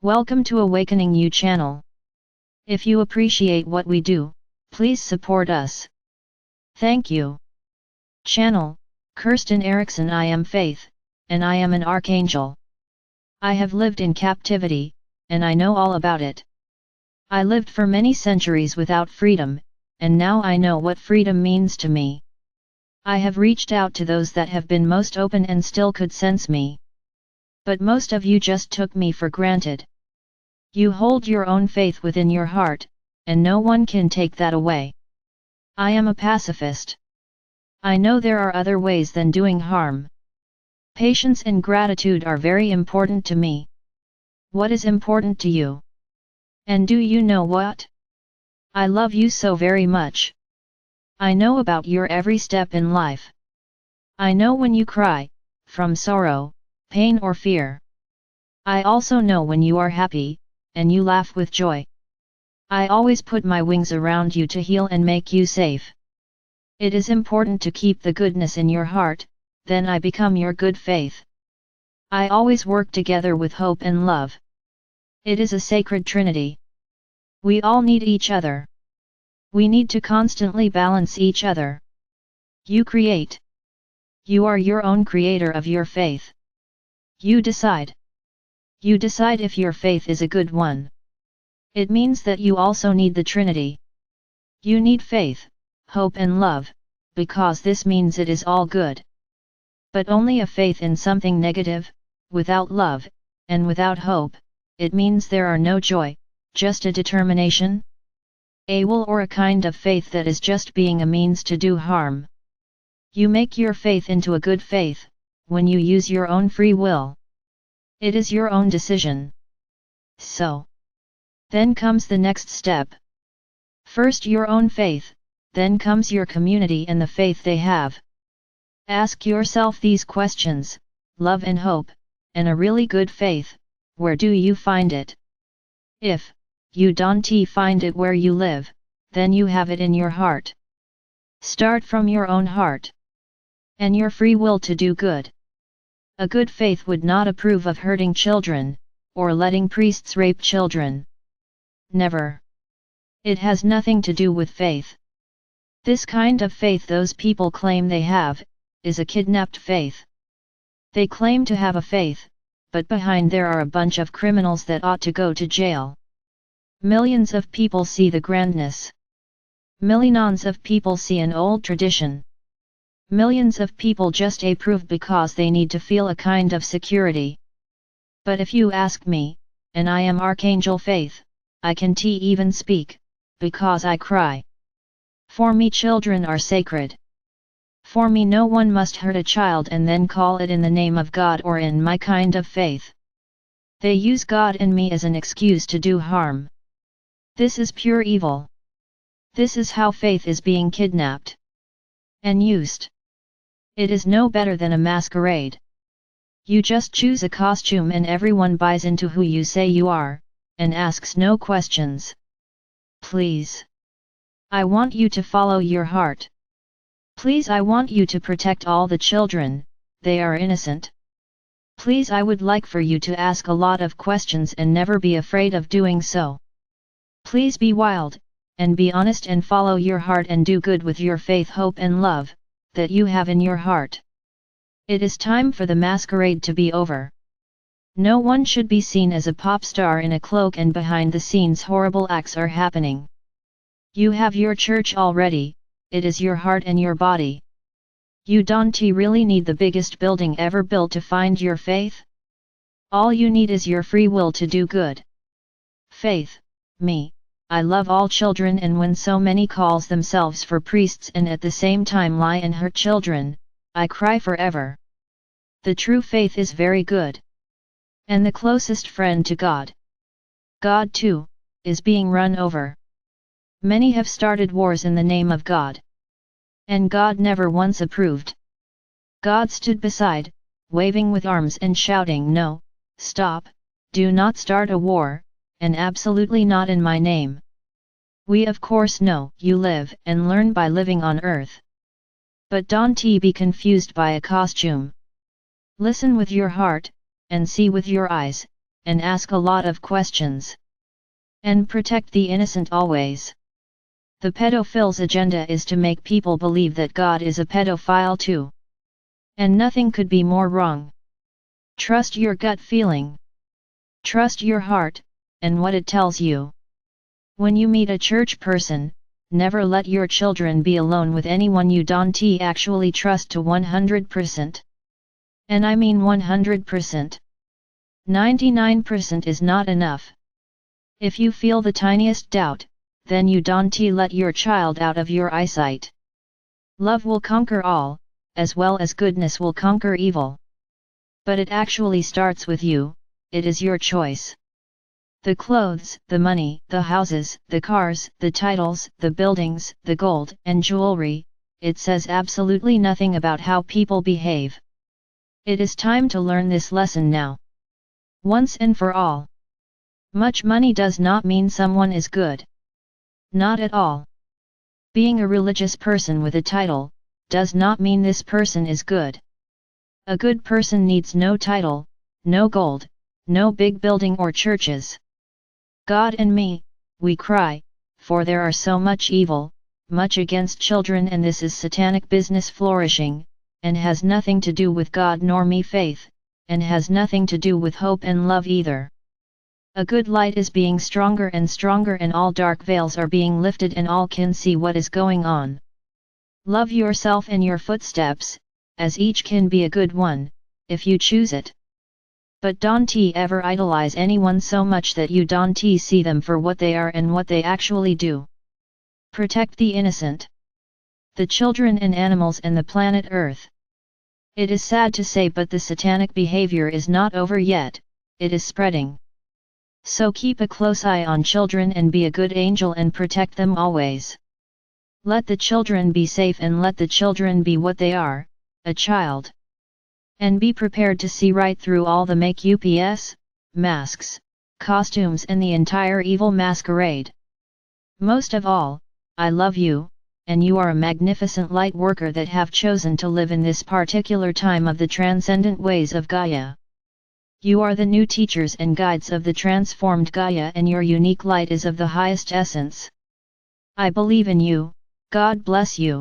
Welcome to Awakening You channel. If you appreciate what we do, please support us. Thank you. Channel, Kirsten Erickson. I am Faith, and I am an Archangel. I have lived in captivity, and I know all about it. I lived for many centuries without freedom, and now I know what freedom means to me. I have reached out to those that have been most open and still could sense me. But most of you just took me for granted. You hold your own faith within your heart, and no one can take that away. I am a pacifist. I know there are other ways than doing harm. Patience and gratitude are very important to me. What is important to you? And do you know what? I love you so very much. I know about your every step in life. I know when you cry, from sorrow, pain or fear. I also know when you are happy, and you laugh with joy. I always put my wings around you to heal and make you safe. It is important to keep the goodness in your heart, then I become your good faith. I always work together with hope and love. It is a sacred trinity. We all need each other. We need to constantly balance each other. You create. You are your own creator of your faith. You decide. You decide if your faith is a good one. It means that you also need the Trinity. You need faith, hope and love, because this means it is all good. But only a faith in something negative, without love, and without hope, it means there are no joy, just a determination, a will or a kind of faith that is just being a means to do harm. You make your faith into a good faith, when you use your own free will. It is your own decision. So, then comes the next step. First your own faith, then comes your community and the faith they have. Ask yourself these questions: love and hope, and a really good faith, where do you find it? If you don't find it where you live, then you have it in your heart. Start from your own heart. And your free will to do good. A good faith would not approve of hurting children, or letting priests rape children. Never. It has nothing to do with faith. This kind of faith those people claim they have, is a kidnapped faith. They claim to have a faith, but behind there are a bunch of criminals that ought to go to jail. Millions of people see the grandness. Millions of people see an old tradition. Millions of people just approve because they need to feel a kind of security. But if you ask me, and I am Archangel Faith, I can even speak, because I cry. For me children are sacred. For me no one must hurt a child and then call it in the name of God or in my kind of faith. They use God and me as an excuse to do harm. This is pure evil. This is how faith is being kidnapped and used. It is no better than a masquerade. You just choose a costume and everyone buys into who you say you are, and asks no questions. Please. I want you to follow your heart. Please, I want you to protect all the children, they are innocent. Please, I would like for you to ask a lot of questions and never be afraid of doing so. Please be wild, and be honest and follow your heart and do good with your faith, hope and love, that you have in your heart. It is time for the masquerade to be over. No one should be seen as a pop star in a cloak and behind the scenes horrible acts are happening. You have your church already, it is your heart and your body. You don't really need the biggest building ever built to find your faith. All you need is your free will to do good. Faith, me, I love all children, and when so many calls themselves for priests and at the same time lie and hurt children, I cry forever. The true faith is very good. And the closest friend to God. God too, is being run over. Many have started wars in the name of God. And God never once approved. God stood beside, waving with arms and shouting, no, stop, do not start a war, and absolutely not in my name. We of course know you live and learn by living on earth. But don't be confused by a costume. Listen with your heart, and see with your eyes, and ask a lot of questions. And protect the innocent always. The pedophille's agenda is to make people believe that God is a pedophile too. And nothing could be more wrong. Trust your gut feeling. Trust your heart, and what it tells you. When you meet a church person, never let your children be alone with anyone you don't actually trust to 100%. And I mean 100%. 99% is not enough. If you feel the tiniest doubt, then you don't let your child out of your eyesight. Love will conquer all, as well as goodness will conquer evil. But it actually starts with you, it is your choice. The clothes, the money, the houses, the cars, the titles, the buildings, the gold and jewelry, it says absolutely nothing about how people behave. It is time to learn this lesson now. Once and for all. Much money does not mean someone is good. Not at all. Being a religious person with a title, does not mean this person is good. A good person needs no title, no gold, no big building or churches. God and me, we cry, for there are so much evil, much against children, and this is satanic business flourishing, and has nothing to do with God nor me faith, and has nothing to do with hope and love either. A good light is being stronger and stronger, and all dark veils are being lifted and all can see what is going on. Love yourself and your footsteps, as each can be a good one, if you choose it. But don't ever idolize anyone so much that you don't see them for what they are and what they actually do. Protect the innocent. The children and animals and the planet Earth. It is sad to say, but the satanic behavior is not over yet, it is spreading. So keep a close eye on children and be a good angel and protect them always. Let the children be safe and let the children be what they are, a child. And be prepared to see right through all the make-ups, masks, costumes and the entire evil masquerade. Most of all, I love you, and you are a magnificent light worker that have chosen to live in this particular time of the transcendent ways of Gaia. You are the new teachers and guides of the transformed Gaia, and your unique light is of the highest essence. I believe in you, God bless you.